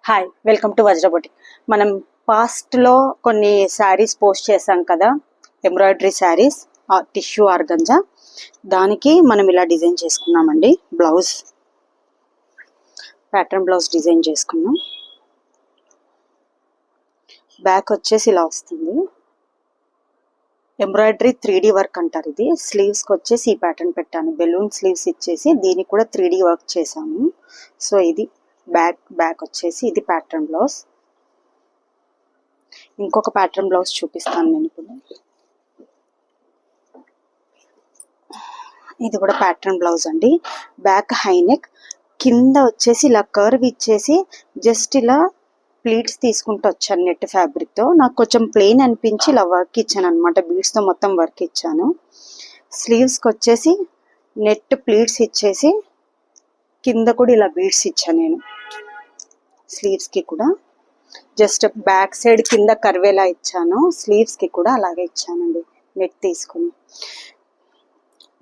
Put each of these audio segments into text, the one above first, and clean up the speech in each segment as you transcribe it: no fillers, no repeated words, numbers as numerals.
Hi, welcome to Vajra boutique. మనం పాస్ట్లో కొన్ని శారీస్ పోస్ట్ చేసాం కదా, ఎంబ్రాయిడరీ శారీస్, టిష్యూ ఆర్గంజా. దానికి మనం ఇలా డిజైన్ చేసుకున్నామండి. బ్లౌజ్ ప్యాటర్న్ బ్లౌజ్ డిజైన్ చేసుకున్నాం. బ్యాక్ వచ్చేసి ఇలా వస్తుంది. ఎంబ్రాయిడరీ 3D వర్క్ అంటారు ఇది. స్లీవ్స్కి వచ్చేసి ఈ ప్యాటర్న్ పెట్టాను. బెలూన్ స్లీవ్స్ ఇచ్చేసి దీనికి కూడా 3D వర్క్ చేశాము. సో ఇది బ్యాక్ వచ్చేసి ఇది ప్యాటర్న్ బ్లౌజ్. ఇంకొక ప్యాటర్న్ బ్లౌజ్ చూపిస్తాను నేను ఇప్పుడు. ఇది కూడా ప్యాటర్న్ బ్లౌజ్ అండి. బ్యాక్ హై నెక్, కింద వచ్చేసి ఇలా కర్వ్ ఇచ్చేసి జస్ట్ ఇలా ప్లీట్స్ తీసుకుంటూ వచ్చాను నెట్ ఫ్యాబ్రిక్తో. నాకు కొంచెం ప్లెయిన్ అనిపించి ఇలా వర్క్ ఇచ్చాను అనమాట. బీడ్స్తో మొత్తం వర్క్ ఇచ్చాను. స్లీవ్స్కి వచ్చేసి నెట్ ప్లీట్స్ ఇచ్చేసి కింద కూడా ఇలా బీడ్స్ ఇచ్చాను నేను. స్లీవ్స్కి కూడా జస్ట్ బ్యాక్ సైడ్ కింద కర్వేలా ఇచ్చాను, స్లీవ్స్కి కూడా అలాగే ఇచ్చానండి నెట్ తీసుకుని.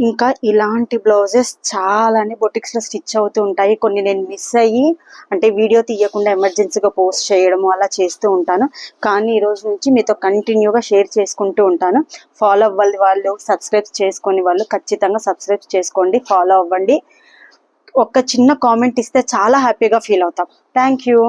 ఇంకా ఇలాంటి బ్లౌజెస్ చాలానే బొటిక్స్లో స్టిచ్ అవుతూ ఉంటాయి. కొన్ని నేను మిస్ అయ్యి అంటే వీడియో తీయకుండా ఎమర్జెన్సీగా పోస్ట్ చేయడము అలా చేస్తూ ఉంటాను. కానీ ఈరోజు నుంచి మీతో కంటిన్యూగా షేర్ చేసుకుంటూ ఉంటాను. ఫాలో అవ్వాలి వాళ్ళు, సబ్స్క్రైబ్ చేసుకొని వాళ్ళు ఖచ్చితంగా సబ్స్క్రైబ్ చేసుకోండి, ఫాలో అవ్వండి. ఒక్క చిన్న కామెంట్ ఇస్తే చాలా హ్యాపీగా ఫీల్ అవుతాం. Thank you.